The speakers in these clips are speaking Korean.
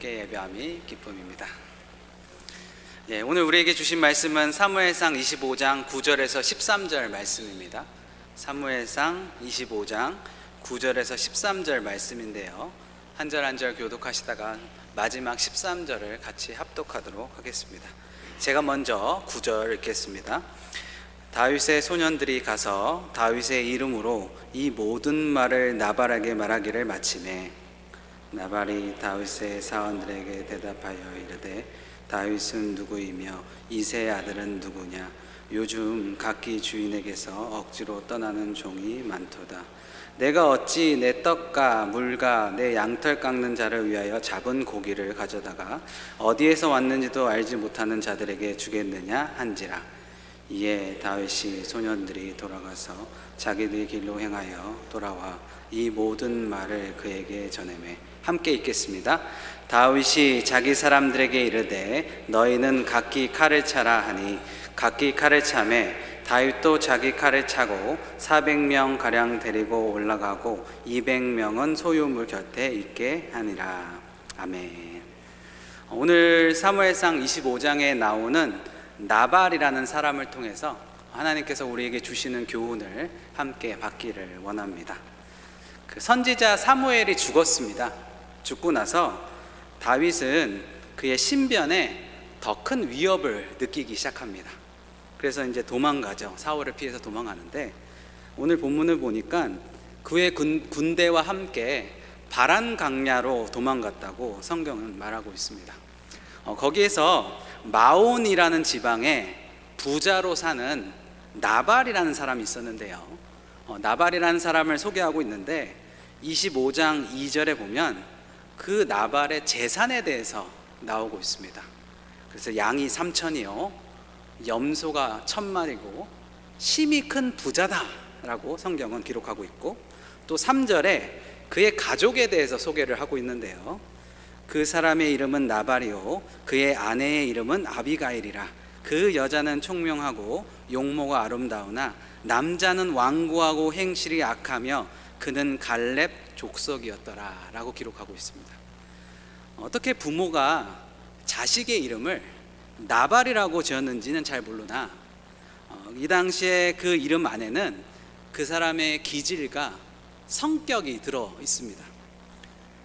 함께 예배함이 기쁨입니다. 오늘 우리에게 주신 말씀은 사무엘상 25장 9절에서 13절 말씀입니다. 사무엘상 25장 9절에서 13절 말씀인데요, 한 절 한 절 교독하시다가 마지막 13절을 같이 합독하도록 하겠습니다. 제가 먼저 9절 읽겠습니다. 다윗의 소년들이 가서 다윗의 이름으로 이 모든 말을 나발에게 말하기를 마치매, 나발이 다윗의 사원들에게 대답하여 이르되, 다윗은 누구이며 이새의 아들은 누구냐? 요즘 각기 주인에게서 억지로 떠나는 종이 많도다. 내가 어찌 내 떡과 물과 내 양털 깎는 자를 위하여 잡은 고기를 가져다가 어디에서 왔는지도 알지 못하는 자들에게 주겠느냐 한지라. 이에 다윗이 소년들이 돌아가서 자기들 길로 행하여 돌아와 이 모든 말을 그에게 전하매, 함께 읽겠습니다. 다윗이 자기 사람들에게 이르되, 너희는 각기 칼을 차라 하니 각기 칼을 차매, 다윗도 자기 칼을 차고 400명 가량 데리고 올라가고 200명은 소유물 곁에 있게 하니라. 아멘. 오늘 사무엘상 25장에 나오는 나발이라는 사람을 통해서 하나님께서 우리에게 주시는 교훈을 함께 받기를 원합니다. 그 선지자 사무엘이 죽었습니다. 죽고 나서 다윗은 그의 신변에 더 큰 위협을 느끼기 시작합니다. 그래서 이제 도망가죠. 사울을 피해서 도망가는데, 오늘 본문을 보니까 그의 군대와 함께 바란 강야로 도망갔다고 성경은 말하고 있습니다. 거기에서 마온이라는 지방에 부자로 사는 나발이라는 사람이 있었는데요, 나발이라는 사람을 소개하고 있는데 25장 2절에 보면 그 나발의 재산에 대해서 나오고 있습니다. 그래서 양이 3,000이요 염소가 1,000마리고 심히 큰 부자다라고 성경은 기록하고 있고, 또 3절에 그의 가족에 대해서 소개를 하고 있는데요, 그 사람의 이름은 나발이요 그의 아내의 이름은 아비가일이라. 그 여자는 총명하고 용모가 아름다우나 남자는 완고하고 행실이 악하며 그는 갈렙 족속이었더라 라고 기록하고 있습니다. 어떻게 부모가 자식의 이름을 나발이라고 지었는지는 잘 모르나 이 당시에 그 이름 안에는 그 사람의 기질과 성격이 들어 있습니다.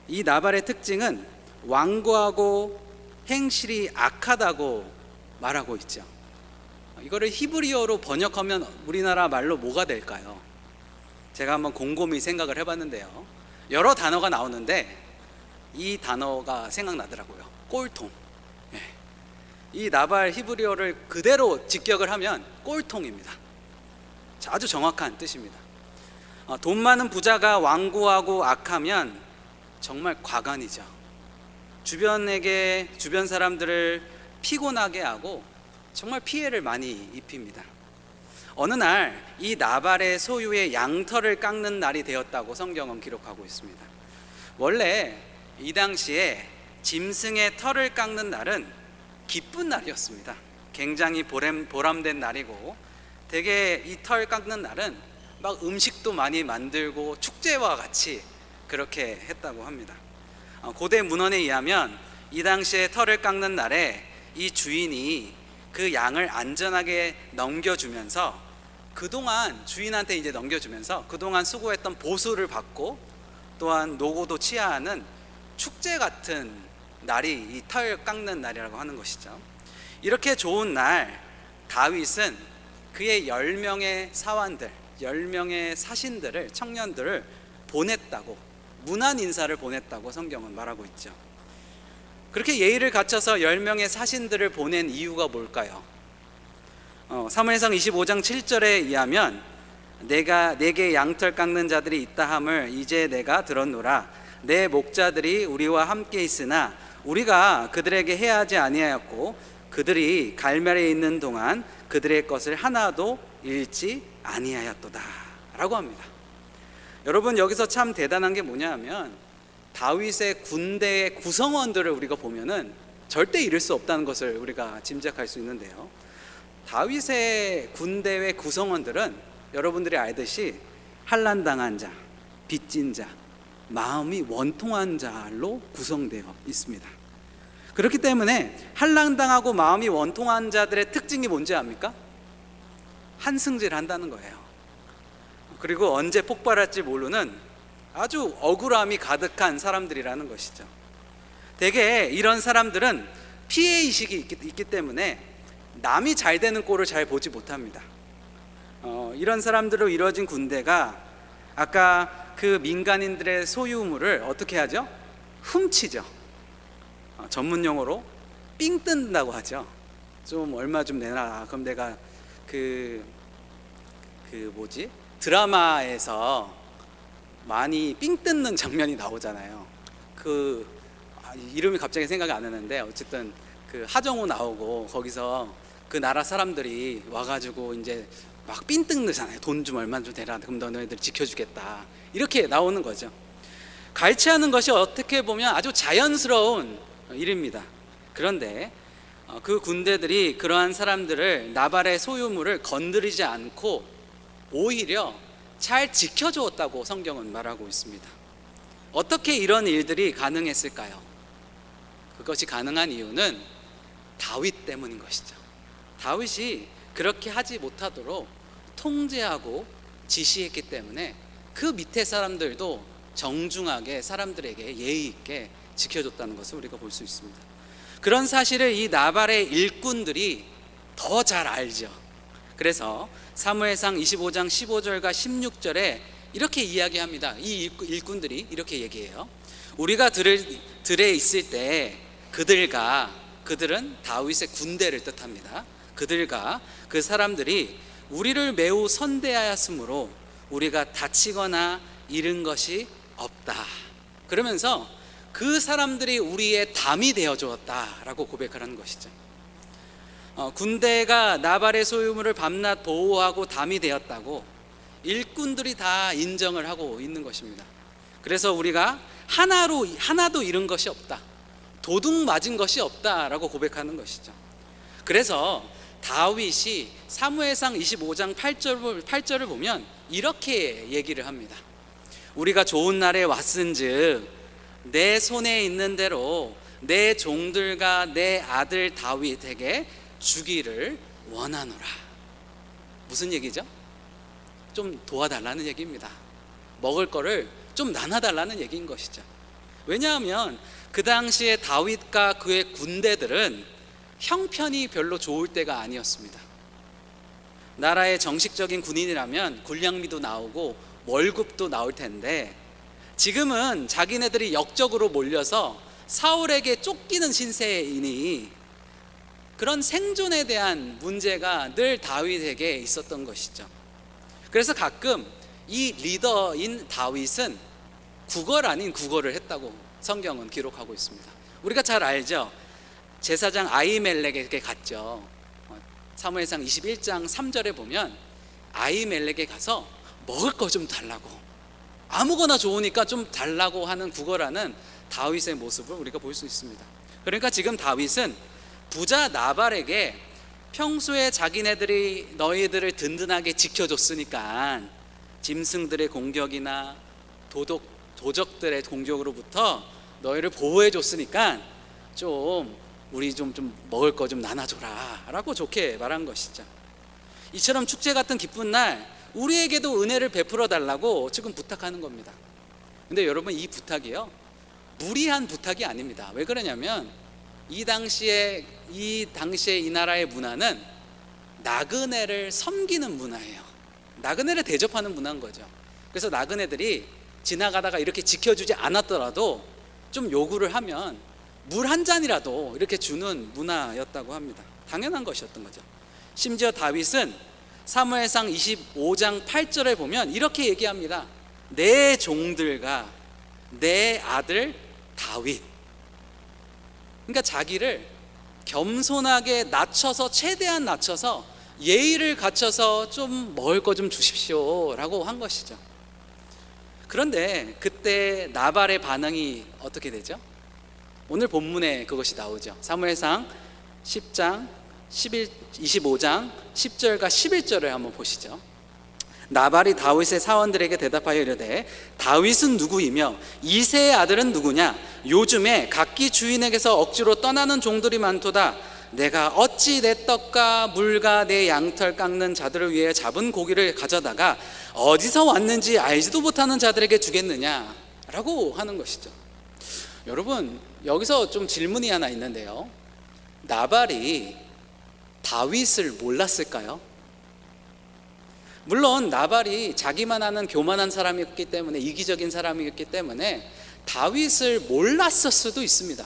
이 나발의 특징은 완고하고 행실이 악하다고 말하고 있죠. 이거를 히브리어로 번역하면 우리나라 말로 뭐가 될까요? 제가 한번 곰곰이 생각을 해봤는데요, 여러 단어가 나오는데 이 단어가 생각나더라고요. 꼴통. 이 나발 히브리어를 그대로 직역을 하면 꼴통입니다. 아주 정확한 뜻입니다. 돈 많은 부자가 완고하고 악하면 정말 과간이죠. 주변 사람들을 피곤하게 하고 정말 피해를 많이 입힙니다. 어느 날 이 나발의 소유의 양털을 깎는 날이 되었다고 성경은 기록하고 있습니다. 원래 이 당시에 짐승의 털을 깎는 날은 기쁜 날이었습니다. 굉장히 보람된 날이고, 되게 이 털 깎는 날은 막 음식도 많이 만들고 축제와 같이 그렇게 했다고 합니다. 고대 문헌에 의하면 이 당시에 털을 깎는 날에 이 주인이 그 양을 안전하게 넘겨주면서 그동안 주인한테 이제 넘겨주면서 그동안 수고했던 보수를 받고, 또한 노고도 치하하는 축제 같은 날이 이 털 깎는 날이라고 하는 것이죠. 이렇게 좋은 날 다윗은 그의 10명의 사환들, 10명의 사신들을, 청년들을 보냈다고, 문안 인사를 보냈다고 성경은 말하고 있죠. 그렇게 예의를 갖춰서 10명의 사신들을 보낸 이유가 뭘까요? 사무엘상 25장 7절에 의하면, 내게 양털 깎는 자들이 있다 함을 이제 내가 들었노라. 내 목자들이 우리와 함께 있으나 우리가 그들에게 해하지 아니하였고 그들이 갈멜에 있는 동안 그들의 것을 하나도 잃지 아니하였도다 라고 합니다. 여러분, 여기서 참 대단한 게 뭐냐 하면, 다윗의 군대의 구성원들을 우리가 보면은 절대 잃을 수 없다는 것을 우리가 짐작할 수 있는데요, 다윗의 군대의 구성원들은 여러분들이 알듯이 환난당한 자, 빚진 자, 마음이 원통한 자로 구성되어 있습니다. 그렇기 때문에 한랑당하고 마음이 원통한 자들의 특징이 뭔지 압니까? 한승질한다는 거예요. 그리고 언제 폭발할지 모르는 아주 억울함이 가득한 사람들이라는 것이죠. 대개 이런 사람들은 피해의식이 있기 때문에 남이 잘 되는 꼴을 잘 보지 못합니다. 이런 사람들로 이루어진 군대가 아까 그 민간인들의 소유물을 어떻게 하죠? 훔치죠. 전문 용어로 삥 뜯는다고 하죠. 좀 얼마 좀 내놔. 그럼 내가 드라마에서 많이 삥 뜯는 장면이 나오잖아요. 이름이 갑자기 생각이 안 나는데 어쨌든 그 하정우 나오고 거기서 그 나라 사람들이 와가지고 이제 막 삥 뜯는잖아요. 돈 좀 얼마 좀 대라. 그럼 너희들 지켜주겠다. 이렇게 나오는 거죠. 갈취하는 것이 어떻게 보면 아주 자연스러운 일입니다. 그런데 그 군대들이 그러한 사람들을 나발의 소유물을 건드리지 않고 오히려 잘 지켜주었다고 성경은 말하고 있습니다. 어떻게 이런 일들이 가능했을까요? 그것이 가능한 이유는 다윗 때문인 것이죠. 다윗이 그렇게 하지 못하도록 통제하고 지시했기 때문에 그 밑에 사람들도 정중하게 사람들에게 예의 있게 지켜줬다는 것을 우리가 볼 수 있습니다. 그런 사실을 이 나발의 일꾼들이 더 잘 알죠. 그래서 사무엘상 25장 15절과 16절에 이렇게 이야기합니다. 이 일꾼들이 이렇게 얘기해요. 우리가 들에 있을 때 그들은 다윗의 군대를 뜻합니다. 그들과 그 사람들이 우리를 매우 선대하였으므로 우리가 다치거나 잃은 것이 없다. 그러면서 그 사람들이 우리의 담이 되어 주었다라고 고백하는 것이죠. 군대가 나발의 소유물을 밤낮 보호하고 담이 되었다고 일꾼들이 다 인정을 하고 있는 것입니다. 그래서 우리가 하나도 잃은 것이 없다, 도둑 맞은 것이 없다라고 고백하는 것이죠. 그래서 다윗이 사무엘상 25장 8절을 보면 이렇게 얘기를 합니다. 우리가 좋은 날에 왔은즉 내 손에 있는 대로 내 종들과 내 아들 다윗에게 주기를 원하노라. 무슨 얘기죠? 좀 도와달라는 얘기입니다. 먹을 거를 좀 나눠달라는 얘기인 것이죠. 왜냐하면 그 당시에 다윗과 그의 군대들은 형편이 별로 좋을 때가 아니었습니다. 나라의 정식적인 군인이라면 군량미도 나오고 월급도 나올 텐데 지금은 자기네들이 역적으로 몰려서 사울에게 쫓기는 신세이니 그런 생존에 대한 문제가 늘 다윗에게 있었던 것이죠. 그래서 가끔 이 리더인 다윗은 구걸 아닌 구걸을 했다고 성경은 기록하고 있습니다. 우리가 잘 알죠. 제사장 아히멜렉에게 갔죠. 사무엘상 21장 3절에 보면 아히멜렉에 가서 먹을 거 좀 달라고, 아무거나 좋으니까 좀 달라고 하는 구걸하는 다윗의 모습을 우리가 볼 수 있습니다. 그러니까 지금 다윗은 부자 나발에게 평소에 자기네들이 너희들을 든든하게 지켜줬으니까 짐승들의 공격이나 도적들의 공격으로부터 너희를 보호해줬으니까 우리 좀 먹을 거 좀 나눠줘라 라고 좋게 말한 것이죠. 이처럼 축제 같은 기쁜 날 우리에게도 은혜를 베풀어 달라고 지금 부탁하는 겁니다. 근데 여러분, 이 부탁이요, 무리한 부탁이 아닙니다. 왜 그러냐면 이 당시에 이 나라의 문화는 나그네를 섬기는 문화예요. 나그네를 대접하는 문화인 거죠. 그래서 나그네들이 지나가다가 이렇게 지켜주지 않았더라도 좀 요구를 하면 물 한 잔이라도 이렇게 주는 문화였다고 합니다. 당연한 것이었던 거죠. 심지어 다윗은 사무엘상 25장 8절에 보면 이렇게 얘기합니다. 내 종들과 내 아들 다윗. 그러니까 자기를 겸손하게 낮춰서, 최대한 낮춰서 예의를 갖춰서 좀 먹을 거 좀 주십시오 라고 한 것이죠. 그런데 그때 나발의 반응이 어떻게 되죠? 오늘 본문에 그것이 나오죠. 사무엘상 10장 25장 10절과 11절을 한번 보시죠. 나발이 다윗의 사원들에게 대답하여 이르되 다윗은 누구이며 이새의 아들은 누구냐? 요즘에 각기 주인에게서 억지로 떠나는 종들이 많도다. 내가 어찌 내 떡과 물과 내 양털 깎는 자들을 위해 잡은 고기를 가져다가 어디서 왔는지 알지도 못하는 자들에게 주겠느냐? 라고 하는 것이죠. 여러분, 여기서 좀 질문이 하나 있는데요. 나발이 다윗을 몰랐을까요? 물론 나발이 자기만 아는 교만한 사람이었기 때문에, 이기적인 사람이었기 때문에 다윗을 몰랐을 수도 있습니다.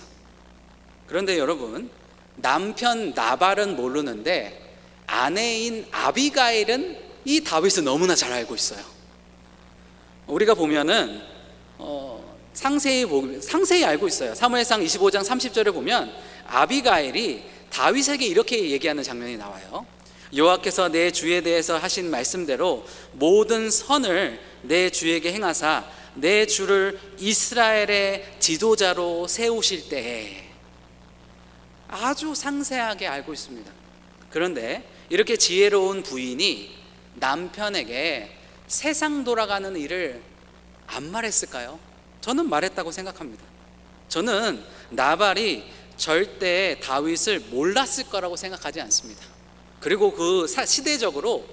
그런데 여러분, 남편 나발은 모르는데 아내인 아비가일은 이 다윗을 너무나 잘 알고 있어요. 우리가 보면은 상세히 알고 있어요. 사무엘상 25장 30절에 보면 아비가일이 다윗에게 이렇게 얘기하는 장면이 나와요. 여호와께서 내 주에 대해서 하신 말씀대로 모든 선을 내 주에게 행하사 내 주를 이스라엘의 지도자로 세우실 때에, 아주 상세하게 알고 있습니다. 그런데 이렇게 지혜로운 부인이 남편에게 세상 돌아가는 일을 안 말했을까요? 저는 말했다고 생각합니다. 저는 나발이 절대 다윗을 몰랐을 거라고 생각하지 않습니다. 그리고 그 시대적으로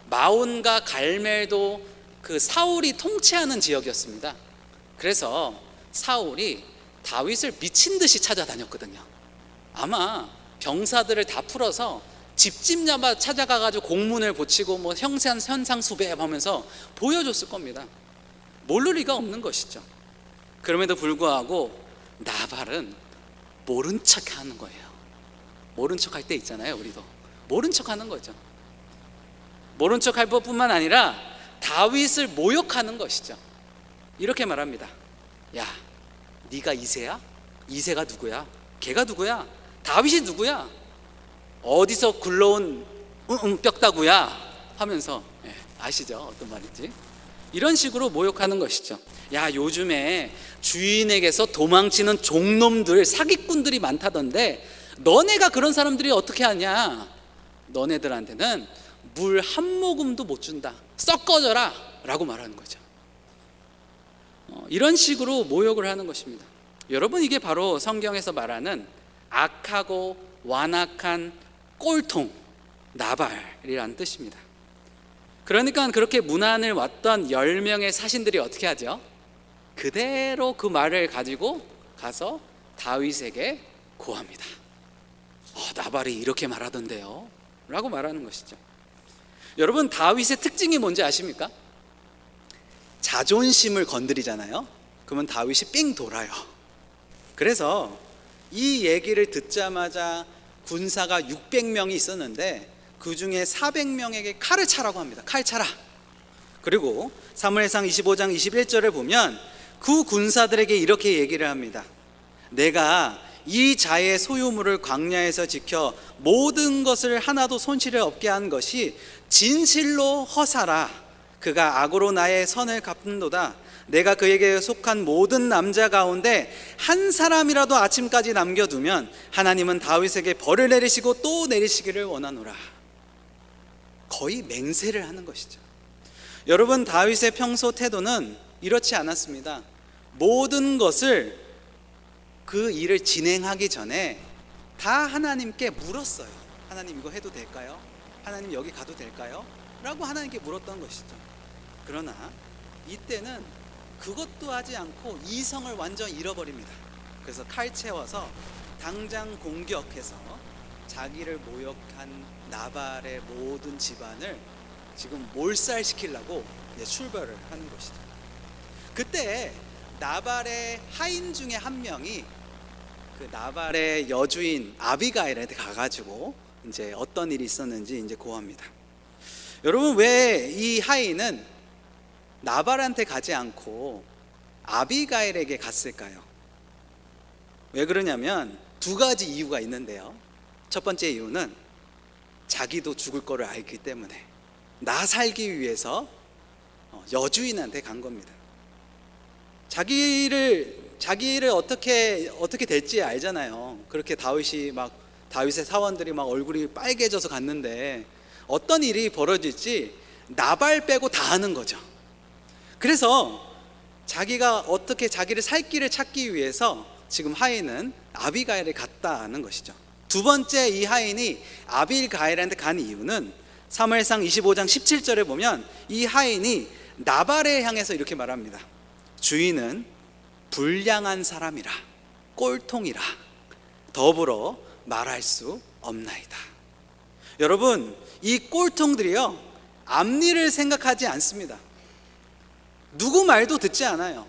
마온과 갈멜도 그 사울이 통치하는 지역이었습니다. 그래서 사울이 다윗을 미친 듯이 찾아다녔거든요. 아마 병사들을 다 풀어서 집집마다 찾아가가지고 공문을 고치고 뭐 현상수배하면서 보여줬을 겁니다. 모를 리가 없는 것이죠. 그럼에도 불구하고 나발은 모른 척 하는 거예요. 모른 척 할 때 있잖아요. 우리도 모른 척 하는 거죠. 모른 척 할 뿐만 아니라 다윗을 모욕하는 것이죠. 이렇게 말합니다. 야, 네가 이새야? 이새가 누구야? 걔가 누구야? 다윗이 누구야? 어디서 굴러온 뼈다구야? 하면서, 아시죠? 어떤 말인지. 이런 식으로 모욕하는 것이죠. 야, 요즘에 주인에게서 도망치는 종놈들, 사기꾼들이 많다던데 너네가 그런 사람들이 어떻게 하냐? 너네들한테는 물 한 모금도 못 준다. 썩어져라 라고 말하는 거죠. 이런 식으로 모욕을 하는 것입니다. 여러분, 이게 바로 성경에서 말하는 악하고 완악한 꼴통 나발이라는 뜻입니다. 그러니까 그렇게 문안을 왔던 10명의 사신들이 어떻게 하죠? 그대로 그 말을 가지고 가서 다윗에게 고합니다. 나발이 이렇게 말하던데요 라고 말하는 것이죠. 여러분, 다윗의 특징이 뭔지 아십니까? 자존심을 건드리잖아요. 그러면 다윗이 삥 돌아요. 그래서 이 얘기를 듣자마자 군사가 600명이 있었는데 그 중에 400명에게 칼을 차라고 합니다. 칼 차라. 그리고 사무엘상 25장 21절에 보면 그 군사들에게 이렇게 얘기를 합니다. 내가 이 자의 소유물을 광야에서 지켜 모든 것을 하나도 손실이 없게 한 것이 진실로 허사라. 그가 악으로 나의 선을 갚는도다. 내가 그에게 속한 모든 남자 가운데 한 사람이라도 아침까지 남겨두면 하나님은 다윗에게 벌을 내리시고 또 내리시기를 원하노라. 거의 맹세를 하는 것이죠. 여러분, 다윗의 평소 태도는 이렇지 않았습니다. 모든 것을 그 일을 진행하기 전에 다 하나님께 물었어요. 하나님, 이거 해도 될까요? 하나님, 여기 가도 될까요? 라고 하나님께 물었던 것이죠. 그러나 이때는 그것도 하지 않고 이성을 완전 잃어버립니다. 그래서 칼 채워서 당장 공격해서 자기를 모욕한 나발의 모든 집안을 지금 몰살시키려고 출발을 하는 것이죠. 그때 나발의 하인 중에 한 명이 그 나발의 여주인 아비가일한테 가가지고 이제 어떤 일이 있었는지 이제 고합니다. 여러분, 왜 이 하인은 나발한테 가지 않고 아비가일에게 갔을까요? 왜 그러냐면 두 가지 이유가 있는데요. 첫 번째 이유는 자기도 죽을 거를 알기 때문에 나 살기 위해서 여주인한테 간 겁니다. 자기를 어떻게 될지 알잖아요. 그렇게 다윗의 사원들이 막 얼굴이 빨개져서 갔는데 어떤 일이 벌어질지 나발 빼고 다 하는 거죠. 그래서 자기가 어떻게 자기를 살 길을 찾기 위해서 지금 하인은 아비가일을 갔다는 것이죠. 두 번째, 이 하인이 아비가일한테 간 이유는 사무엘상 25장 17절에 보면 이 하인이 나발에 향해서 이렇게 말합니다. 주인은 불량한 사람이라 꼴통이라 더불어 말할 수 없나이다. 여러분, 이 꼴통들이요, 앞일을 생각하지 않습니다. 누구 말도 듣지 않아요.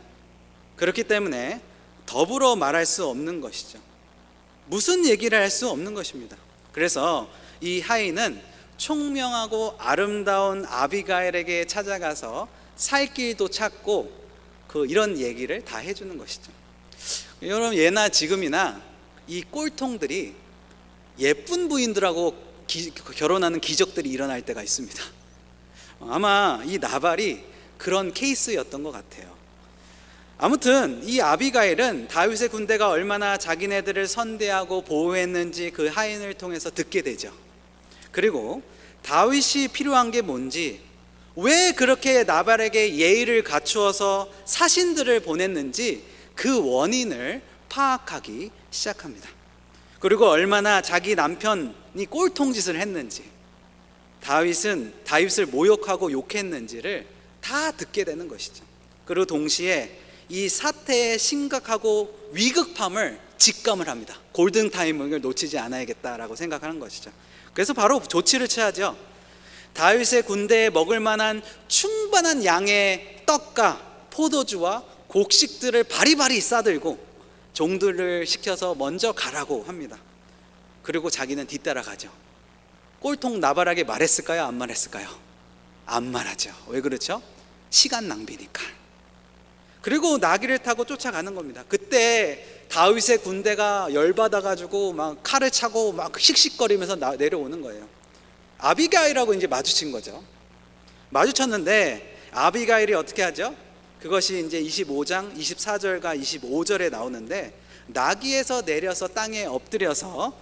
그렇기 때문에 더불어 말할 수 없는 것이죠. 무슨 얘기를 할 수 없는 것입니다. 그래서 이 하인은 총명하고 아름다운 아비가일에게 찾아가서 살 길도 찾고 이런 얘기를 다 해주는 것이죠. 여러분, 예나 지금이나 이 꼴통들이 예쁜 부인들하고 결혼하는 기적들이 일어날 때가 있습니다. 아마 이 나발이 그런 케이스였던 것 같아요. 아무튼 이 아비가일은 다윗의 군대가 얼마나 자기네들을 선대하고 보호했는지 그 하인을 통해서 듣게 되죠. 그리고 다윗이 필요한 게 뭔지, 왜 그렇게 나발에게 예의를 갖추어서 사신들을 보냈는지 그 원인을 파악하기 시작합니다. 그리고 얼마나 자기 남편이 꼴통짓을 했는지, 다윗을 모욕하고 욕했는지를 다 듣게 되는 것이죠. 그리고 동시에 이 사태의 심각하고 위급함을 직감을 합니다. 골든 타이밍을 놓치지 않아야겠다라고 생각하는 것이죠. 그래서 바로 조치를 취하죠. 다윗의 군대에 먹을 만한 충분한 양의 떡과 포도주와 곡식들을 바리바리 싸들고 종들을 시켜서 먼저 가라고 합니다. 그리고 자기는 뒤따라가죠. 꼴통 나발에게 말했을까요? 안 말했을까요? 안 말하죠. 왜 그렇죠? 시간 낭비니까. 그리고 나귀를 타고 쫓아가는 겁니다. 그때 다윗의 군대가 열받아가지고 막 칼을 차고 막 씩씩거리면서 내려오는 거예요. 아비가일하고 이제 마주친 거죠. 마주쳤는데 아비가일이 어떻게 하죠? 그것이 이제 25장 24절과 25절에 나오는데, 나귀에서 내려서 땅에 엎드려서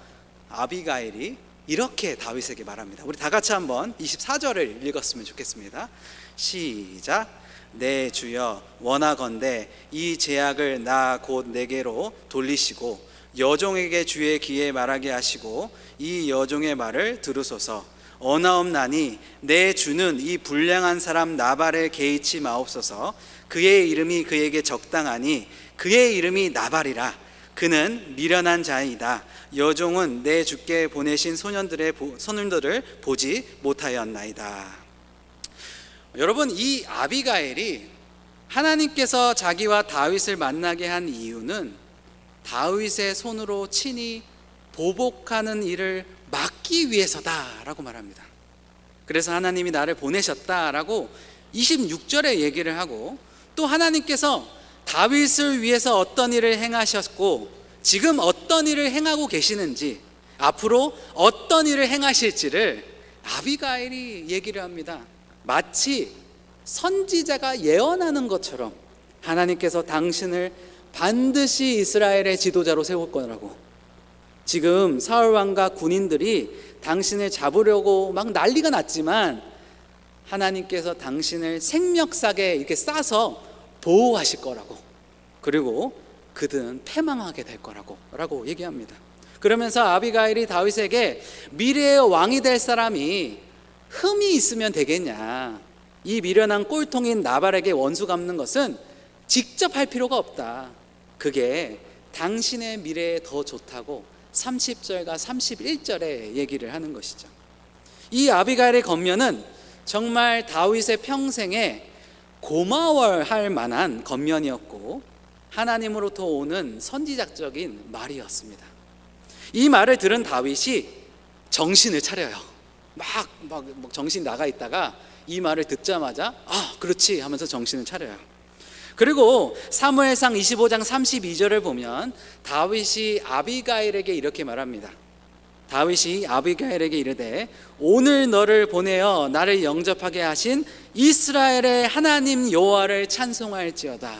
아비가일이 이렇게 다윗에게 말합니다. 우리 다 같이 한번 24절을 읽었으면 좋겠습니다. 시작. 내 주여, 원하건대 이 제약을 나 곧 내게로 돌리시고 여종에게 주의 귀에 말하게 하시고 이 여종의 말을 들으소서. 어나옵나니 내 주는 이 불량한 사람 나발에 개의치 마옵소서. 그의 이름이 그에게 적당하니 그의 이름이 나발이라. 그는 미련한 자이다. 여종은 내 주께 보내신 소년들을 보지 못하였나이다. 여러분, 이 아비가일이 하나님께서 자기와 다윗을 만나게 한 이유는 다윗의 손으로 친히 보복하는 일을 막기 위해서다라고 말합니다. 그래서 하나님이 나를 보내셨다라고 26절에 얘기를 하고, 또 하나님께서 다윗을 위해서 어떤 일을 행하셨고 지금 어떤 일을 행하고 계시는지, 앞으로 어떤 일을 행하실지를 아비가일이 얘기를 합니다. 마치 선지자가 예언하는 것처럼 하나님께서 당신을 반드시 이스라엘의 지도자로 세울 거라고, 지금 사울 왕과 군인들이 당신을 잡으려고 막 난리가 났지만 하나님께서 당신을 생명싸게 이렇게 싸서 보호하실 거라고, 그리고 그들은 패망하게 될 거라고 얘기합니다. 그러면서 아비가일이 다윗에게 미래의 왕이 될 사람이 흠이 있으면 되겠냐, 이 미련한 꼴통인 나발에게 원수 갚는 것은 직접 할 필요가 없다, 그게 당신의 미래에 더 좋다고 30절과 31절에 얘기를 하는 것이죠. 이 아비가일의 겉면은 정말 다윗의 평생에 고마워할 만한 겉면이었고 하나님으로부터 오는 선지자적인 말이었습니다. 이 말을 들은 다윗이 정신을 차려요. 막 정신 나가 있다가 이 말을 듣자마자 그렇지 하면서 정신을 차려요. 그리고 사무엘상 25장 32절을 보면 다윗이 아비가일에게 이렇게 말합니다. 다윗이 아비가일에게 이르되 오늘 너를 보내어 나를 영접하게 하신 이스라엘의 하나님 여호와를 찬송할지어다.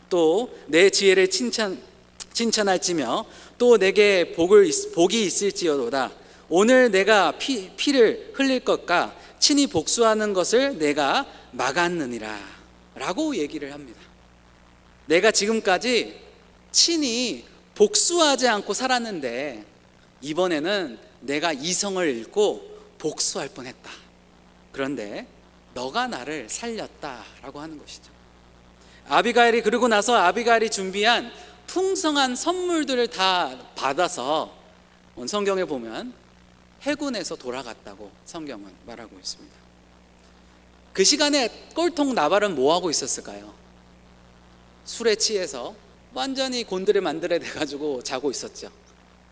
또 내 지혜를 칭찬할지며 또 내게 복이 있을지어로다. 오늘 내가 피를 흘릴 것과 친히 복수하는 것을 내가 막았느니라 라고 얘기를 합니다. 내가 지금까지 친히 복수하지 않고 살았는데 이번에는 내가 이성을 잃고 복수할 뻔했다. 그런데 너가 나를 살렸다라고 하는 것이죠. 아비가일이, 그러고 나서 아비가일이 준비한 풍성한 선물들을 다 받아서 성경에 보면 해군에서 돌아갔다고 성경은 말하고 있습니다. 그 시간에 꼴통 나발은 뭐하고 있었을까요? 술에 취해서 완전히 곤드레 만드레 돼가지고 자고 있었죠.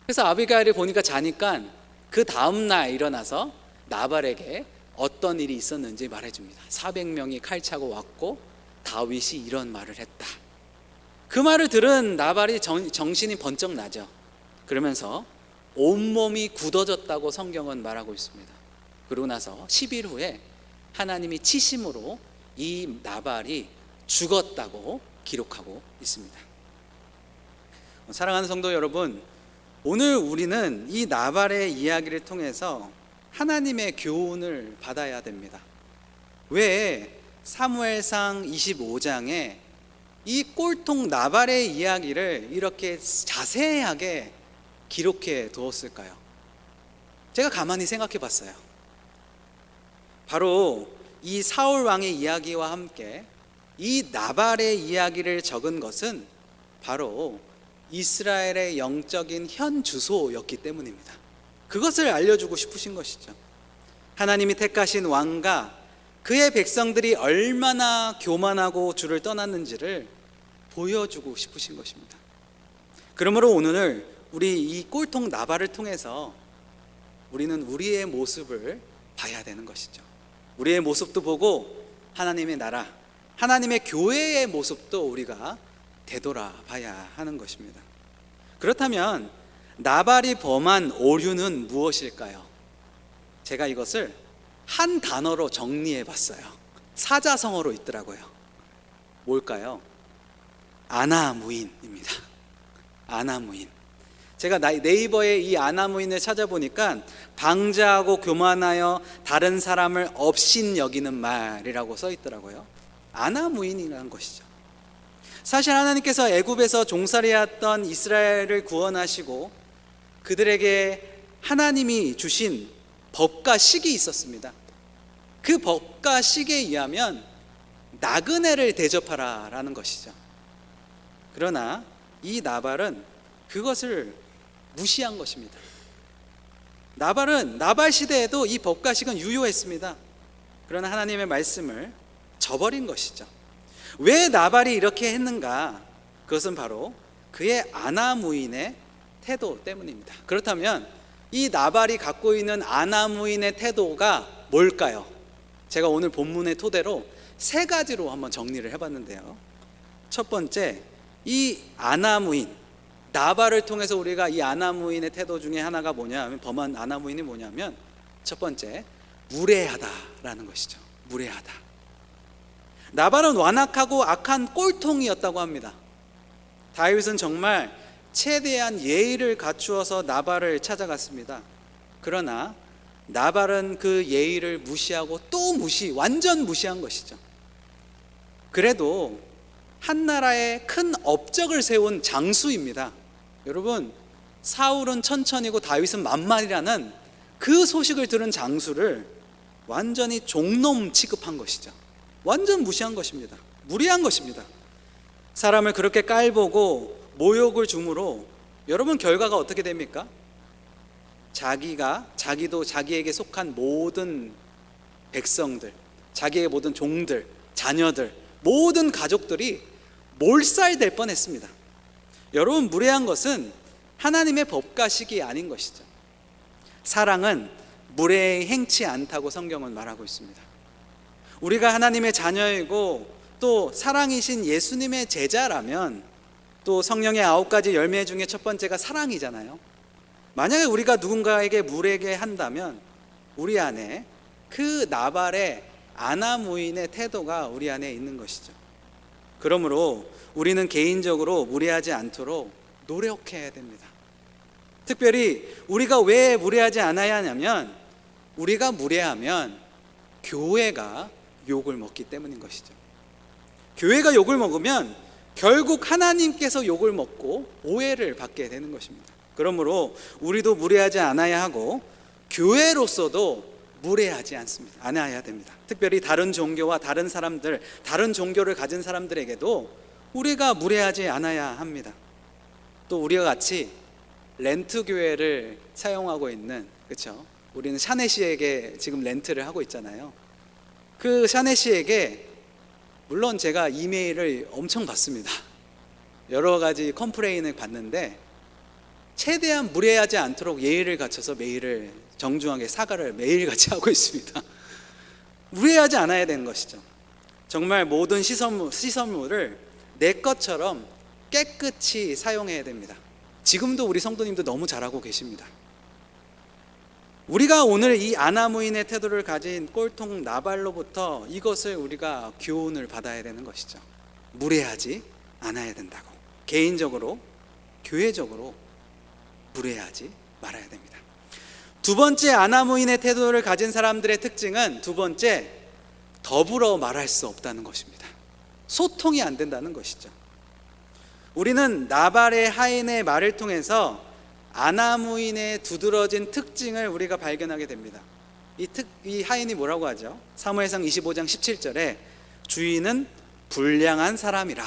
그래서 아비가일이 보니까 자니까 그 다음날 일어나서 나발에게 어떤 일이 있었는지 말해줍니다. 400명이 칼 차고 왔고 다윗이 이런 말을 했다. 그 말을 들은 나발이 정신이 번쩍 나죠. 그러면서 온몸이 굳어졌다고 성경은 말하고 있습니다. 그러고 나서 10일 후에 하나님이 치심으로 이 나발이 죽었다고 기록하고 있습니다. 사랑하는 성도 여러분, 오늘 우리는 이 나발의 이야기를 통해서 하나님의 교훈을 받아야 됩니다. 왜 사무엘상 25장에 이 꼴통 나발의 이야기를 이렇게 자세하게 기록해 두었을까요? 제가 가만히 생각해 봤어요. 바로 이 사울 왕의 이야기와 함께 이 나발의 이야기를 적은 것은 바로 이스라엘의 영적인 현 주소였기 때문입니다. 그것을 알려주고 싶으신 것이죠. 하나님이 택하신 왕과 그의 백성들이 얼마나 교만하고 주를 떠났는지를 보여주고 싶으신 것입니다. 그러므로 오늘 우리 이 꼴통 나발을 통해서 우리는 우리의 모습을 봐야 되는 것이죠. 우리의 모습도 보고 하나님의 나라, 하나님의 교회의 모습도 우리가 되돌아봐야 하는 것입니다. 그렇다면 나발이 범한 오류는 무엇일까요? 제가 이것을 한 단어로 정리해 봤어요. 사자성어로 있더라고요. 뭘까요? 아나무인입니다. 아나무인. 제가 네이버에 이 아나무인을 찾아보니까 방자하고 교만하여 다른 사람을 업신여기는 말이라고 써 있더라고요. 아나무인이라는 것이죠. 사실 하나님께서 애굽에서 종살이했던 이스라엘을 구원하시고 그들에게 하나님이 주신 법과 식이 있었습니다. 그 법과 식에 의하면 나그네를 대접하라라는 것이죠. 그러나 이 나발은 그것을 무시한 것입니다. 나발 시대에도 이 법과 식은 유효했습니다. 그러나 하나님의 말씀을 저버린 것이죠. 왜 나발이 이렇게 했는가? 그것은 바로 그의 아나무인의 태도 때문입니다. 그렇다면 이 나발이 갖고 있는 아나무인의 태도가 뭘까요? 제가 오늘 본문의 토대로 세 가지로 한번 정리를 해봤는데요. 첫 번째, 이 아나무인, 나발을 통해서 우리가 이 아나무인의 태도 중에 하나가 뭐냐면, 범한 아나무인이 뭐냐면, 첫 번째, 무례하다라는 것이죠. 무례하다. 나발은 완악하고 악한 꼴통이었다고 합니다. 다윗은 정말 최대한 예의를 갖추어서 나발을 찾아갔습니다. 그러나 나발은 그 예의를 무시하고 또 완전 무시한 것이죠. 그래도 한 나라에 큰 업적을 세운 장수입니다. 여러분, 사울은 천천히고 다윗은 만만이라는 그 소식을 들은 장수를 완전히 종놈 취급한 것이죠. 완전 무시한 것입니다. 무리한 것입니다. 사람을 그렇게 깔보고 모욕을 줌으로 여러분 결과가 어떻게 됩니까? 자기도 자기에게 속한 모든 백성들, 자기의 모든 종들, 자녀들, 모든 가족들이 몰살될 뻔했습니다. 여러분, 무례한 것은 하나님의 법과 식이 아닌 것이죠. 사랑은 무례에 행치 않다고 성경은 말하고 있습니다. 우리가 하나님의 자녀이고 또 사랑이신 예수님의 제자라면 또 성령의 9가지 열매 중에 첫 번째가 사랑이잖아요. 만약에 우리가 누군가에게 무례게 한다면 우리 안에 그 나발의 아나무인의 태도가 우리 안에 있는 것이죠. 그러므로 우리는 개인적으로 무례하지 않도록 노력해야 됩니다. 특별히 우리가 왜 무례하지 않아야 하냐면, 우리가 무례하면 교회가 욕을 먹기 때문인 것이죠. 교회가 욕을 먹으면 결국 하나님께서 욕을 먹고 오해를 받게 되는 것입니다. 그러므로 우리도 무례하지 않아야 하고 교회로서도 무례하지 않아야 됩니다. 특별히 다른 종교와 다른 사람들, 다른 종교를 가진 사람들에게도 우리가 무례하지 않아야 합니다. 또 우리가 같이 렌트 교회를 사용하고 있는, 그렇죠? 우리는 샤네시에게 지금 렌트를 하고 있잖아요. 그 샤네시에게 물론 제가 이메일을 엄청 받습니다. 여러 가지 컴플레인을 받는데 최대한 무례하지 않도록 예의를 갖춰서 메일을 정중하게 사과를 매일같이 하고 있습니다. 무례하지 않아야 되는 것이죠. 정말 모든 시설물을 내 것처럼 깨끗이 사용해야 됩니다. 지금도 우리 성도님도 너무 잘하고 계십니다. 우리가 오늘 이 아나무인의 태도를 가진 꼴통 나발로부터 이것을 우리가 교훈을 받아야 되는 것이죠. 무례하지 않아야 된다고. 개인적으로, 교회적으로 무례하지 말아야 됩니다. 두 번째, 아나무인의 태도를 가진 사람들의 특징은 두 번째, 더불어 말할 수 없다는 것입니다. 소통이 안 된다는 것이죠. 우리는 나발의 하인의 말을 통해서 아나무인의 두드러진 특징을 우리가 발견하게 됩니다. 이 하인이 뭐라고 하죠? 사무엘상 25장 17절에 주인은 불량한 사람이라,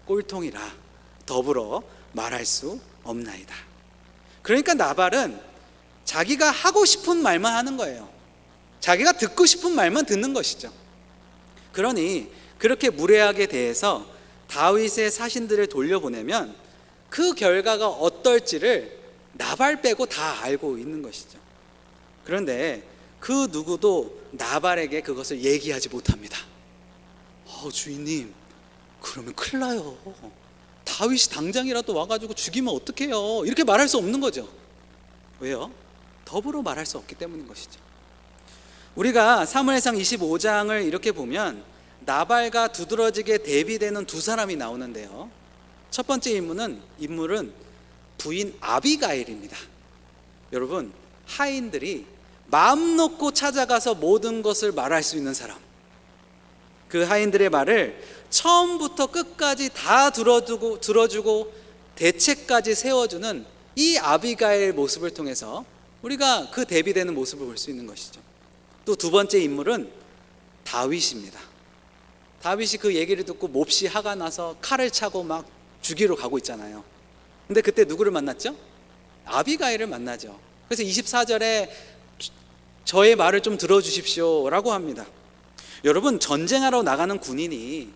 꼴통이라, 더불어 말할 수 없나이다. 그러니까 나발은 자기가 하고 싶은 말만 하는 거예요. 자기가 듣고 싶은 말만 듣는 것이죠. 그러니 그렇게 무례하게 대해서 다윗의 사신들을 돌려보내면 그 결과가 어떨지를 나발 빼고 다 알고 있는 것이죠. 그런데 그 누구도 나발에게 그것을 얘기하지 못합니다. 주인님, 그러면 큰일 나요. 다윗이 당장이라도 와가지고 죽이면 어떡해요? 이렇게 말할 수 없는 거죠. 왜요? 더불어 말할 수 없기 때문인 것이죠. 우리가 사무엘상 25장을 이렇게 보면 나발과 두드러지게 대비되는 두 사람이 나오는데요. 첫 번째 인물은 부인 아비가일입니다. 여러분, 하인들이 마음 놓고 찾아가서 모든 것을 말할 수 있는 사람, 그 하인들의 말을 처음부터 끝까지 다 들어주고 대책까지 세워주는 이 아비가일 모습을 통해서 우리가 그 대비되는 모습을 볼 수 있는 것이죠. 또 두 번째 인물은 다윗입니다. 다윗이 그 얘기를 듣고 몹시 화가 나서 칼을 차고 막 죽이러 가고 있잖아요. 근데 그때 누구를 만났죠? 아비가일을 만나죠. 그래서 24절에 저의 말을 좀 들어주십시오 라고 합니다. 여러분, 전쟁하러 나가는 군인이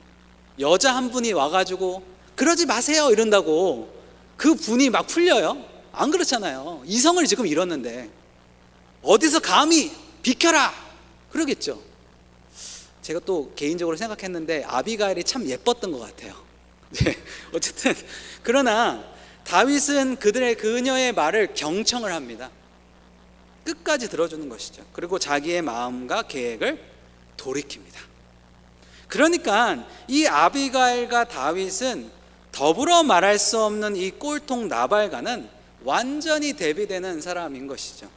여자 한 분이 와가지고 그러지 마세요 이런다고 그 분이 막 풀려요? 안 그렇잖아요. 이성을 지금 잃었는데 어디서 감히 비켜라 그러겠죠. 제가 또 개인적으로 생각했는데 아비가일이 참 예뻤던 것 같아요. 어쨌든 그러나 다윗은 그녀의 말을 경청을 합니다. 끝까지 들어주는 것이죠. 그리고 자기의 마음과 계획을 돌이킵니다. 그러니까 이 아비가일과 다윗은 더불어 말할 수 없는 이 꼴통 나발과는 완전히 대비되는 사람인 것이죠.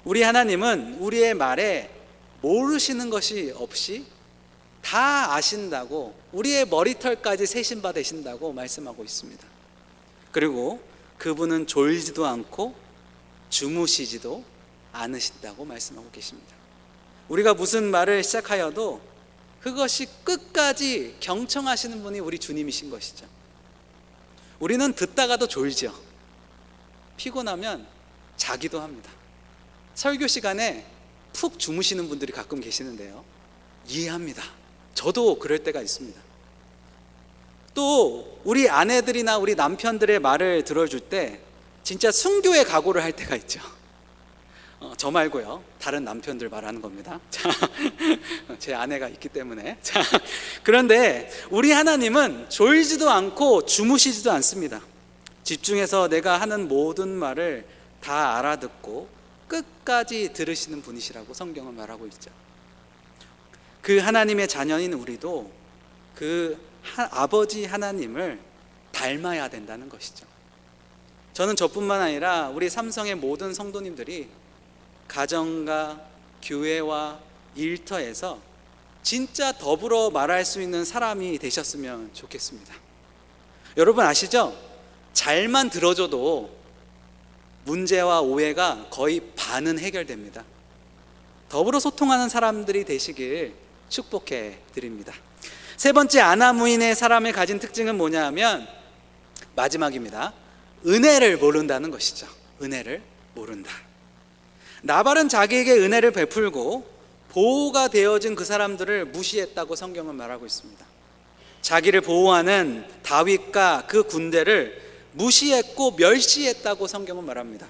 우리 하나님은 우리의 말에 모르시는 것이 없이 다 아신다고, 우리의 머리털까지 세신바 되신다고 말씀하고 있습니다. 그리고 그분은 졸지도 않고 주무시지도 않으신다고 말씀하고 계십니다. 우리가 무슨 말을 시작하여도 그것이 끝까지 경청하시는 분이 우리 주님이신 것이죠. 우리는 듣다가도 졸죠. 피곤하면 자기도 합니다. 설교 시간에 푹 주무시는 분들이 가끔 계시는데요, 이해합니다. 저도 그럴 때가 있습니다. 또 우리 아내들이나 우리 남편들의 말을 들어줄 때 진짜 순교의 각오를 할 때가 있죠. 저 말고요, 다른 남편들 말하는 겁니다. 자, 제 아내가 있기 때문에. 자, 그런데 우리 하나님은 졸지도 않고 주무시지도 않습니다. 집중해서 내가 하는 모든 말을 다 알아듣고 끝까지 들으시는 분이시라고 성경은 말하고 있죠. 그 하나님의 자녀인 우리도 그 아버지 하나님을 닮아야 된다는 것이죠. 저는 저뿐만 아니라 우리 삼성의 모든 성도님들이 가정과 교회와 일터에서 진짜 더불어 말할 수 있는 사람이 되셨으면 좋겠습니다. 여러분 아시죠? 잘만 들어줘도 문제와 오해가 거의 반은 해결됩니다. 더불어 소통하는 사람들이 되시길 축복해 드립니다. 세 번째, 아나무인의 사람이 가진 특징은 뭐냐 하면 마지막입니다. 은혜를 모른다는 것이죠. 은혜를 모른다. 나발은 자기에게 은혜를 베풀고 보호가 되어진 그 사람들을 무시했다고 성경은 말하고 있습니다. 자기를 보호하는 다윗과 그 군대를 무시했고 멸시했다고 성경은 말합니다.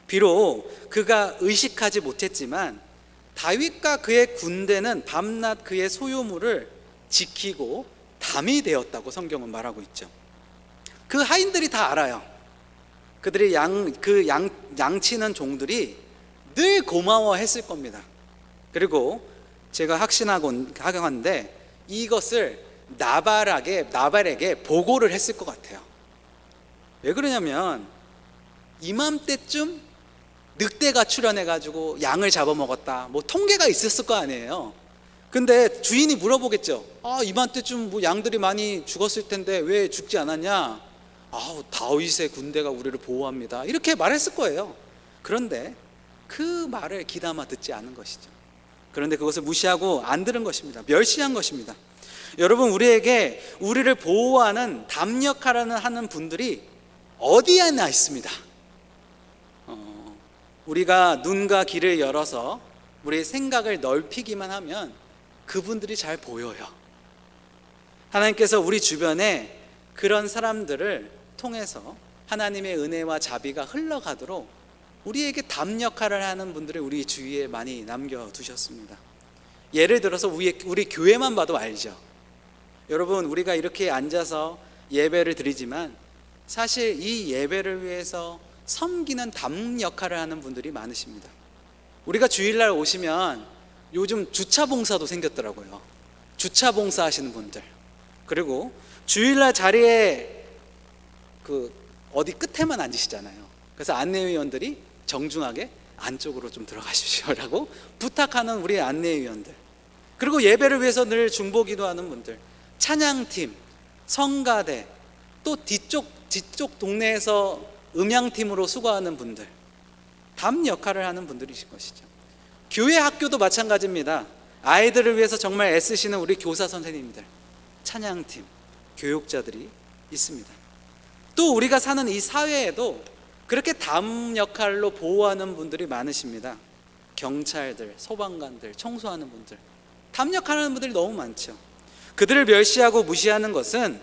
비록 그가 의식하지 못했지만 다윗과 그의 군대는 밤낮 그의 소유물을 지키고 담이 되었다고 성경은 말하고 있죠. 그 하인들이 다 알아요. 그들이 양치는 종들이 늘 고마워했을 겁니다. 그리고 제가 확신하건데 이것을 나발에게 보고를 했을 것 같아요. 왜 그러냐면 이맘때쯤 늑대가 출현해가지고 양을 잡아먹었다, 뭐 통계가 있었을 거 아니에요. 근데 주인이 물어보겠죠. 이맘때쯤 뭐 양들이 많이 죽었을 텐데 왜 죽지 않았냐? 다윗의 군대가 우리를 보호합니다, 이렇게 말했을 거예요. 그런데 그 말을 귀담아 듣지 않은 것이죠. 그런데 그것을 무시하고 안 들은 것입니다. 멸시한 것입니다. 여러분, 우리를 보호하는 담 역할을 하는 분들이 어디에나 있습니다. 우리가 눈과 귀를 열어서 우리의 생각을 넓히기만 하면 그분들이 잘 보여요. 하나님께서 우리 주변에 그런 사람들을 통해서 하나님의 은혜와 자비가 흘러가도록 우리에게 담 역할을 하는 분들을 우리 주위에 많이 남겨두셨습니다. 예를 들어서 우리 교회만 봐도 알죠. 여러분, 우리가 이렇게 앉아서 예배를 드리지만 사실 이 예배를 위해서 섬기는 담 역할을 하는 분들이 많으십니다. 우리가 주일날 오시면 요즘 주차 봉사도 생겼더라고요. 주차 봉사 하시는 분들, 그리고 주일날 자리에 어디 끝에만 앉으시잖아요. 그래서 안내위원들이 정중하게 안쪽으로 좀 들어가십시오라고 부탁하는 우리 안내위원들, 그리고 예배를 위해서 늘 중보기도하는 분들, 찬양팀, 성가대, 또 뒤쪽 동네에서 음향팀으로 수고하는 분들, 담 역할을 하는 분들이실 것이죠. 교회 학교도 마찬가지입니다. 아이들을 위해서 정말 애쓰시는 우리 교사 선생님들, 찬양팀, 교육자들이 있습니다. 또 우리가 사는 이 사회에도 그렇게 담 역할로 보호하는 분들이 많으십니다. 경찰들, 소방관들, 청소하는 분들, 담 역할하는 분들이 너무 많죠. 그들을 멸시하고 무시하는 것은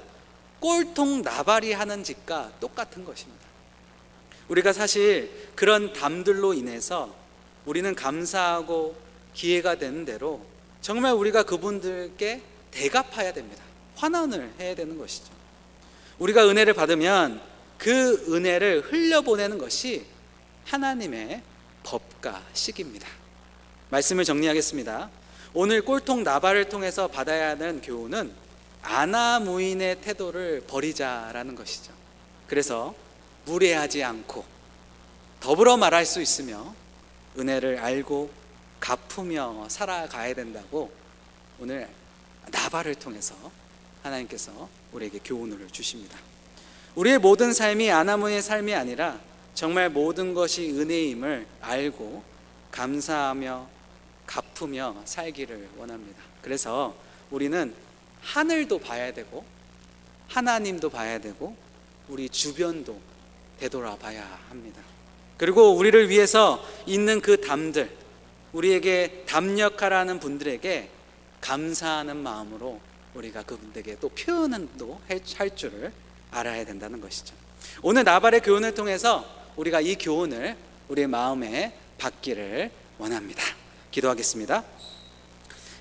꼴통 나발이 하는 짓과 똑같은 것입니다. 우리가 사실 그런 담들로 인해서 우리는 감사하고 기회가 되는 대로 정말 우리가 그분들께 대갚아야 됩니다. 환원을 해야 되는 것이죠. 우리가 은혜를 받으면 그 은혜를 흘려보내는 것이 하나님의 법과 식입니다. 말씀을 정리하겠습니다. 오늘 꼴통 나발을 통해서 받아야 하는 교훈은 아나무인의 태도를 버리자라는 것이죠. 그래서 무례하지 않고 더불어 말할 수 있으며 은혜를 알고 갚으며 살아가야 된다고 오늘 나발을 통해서 하나님께서 우리에게 교훈을 주십니다. 우리의 모든 삶이 아나무인의 삶이 아니라 정말 모든 것이 은혜임을 알고 감사하며 갚으며 살기를 원합니다. 그래서 우리는 하늘도 봐야 되고 하나님도 봐야 되고 우리 주변도 되돌아봐야 합니다. 그리고 우리를 위해서 있는 그 담들, 우리에게 담 역할하는 분들에게 감사하는 마음으로 우리가 그분들에게 또 표현도 할 줄을 알아야 된다는 것이죠. 오늘 나발의 교훈을 통해서 우리가 이 교훈을 우리의 마음에 받기를 원합니다. 기도하겠습니다.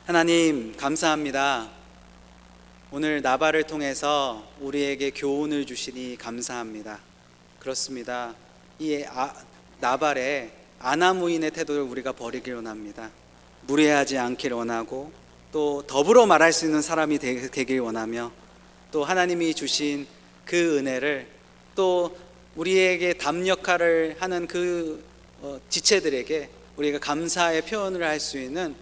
하나님, 감사합니다. 오늘 나발을 통해서 우리에게 교훈을 주시니 감사합니다. 그렇습니다. 이 나발의 아나무인의 태도를 우리가 버리길 원합니다. 무례하지 않기를 원하고 또 더불어 말할 수 있는 사람이 되길 원하며 또 하나님이 주신 그 은혜를 또 우리에게 담 역할을 하는 그 지체들에게 우리가 감사의 표현을 할 수 있는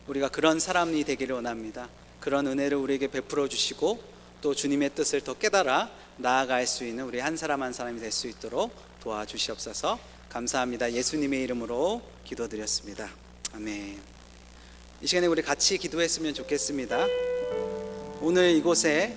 우리가 그런 사람이 되기를 원합니다. 그런 은혜를 우리에게 베풀어 주시고 또 주님의 뜻을 더 깨달아 나아갈 수 있는 우리 한 사람 한 사람이 될 수 있도록 도와주시옵소서. 감사합니다. 예수님의 이름으로 기도드렸습니다. 아멘. 이 시간에 우리 같이 기도했으면 좋겠습니다. 오늘 이곳에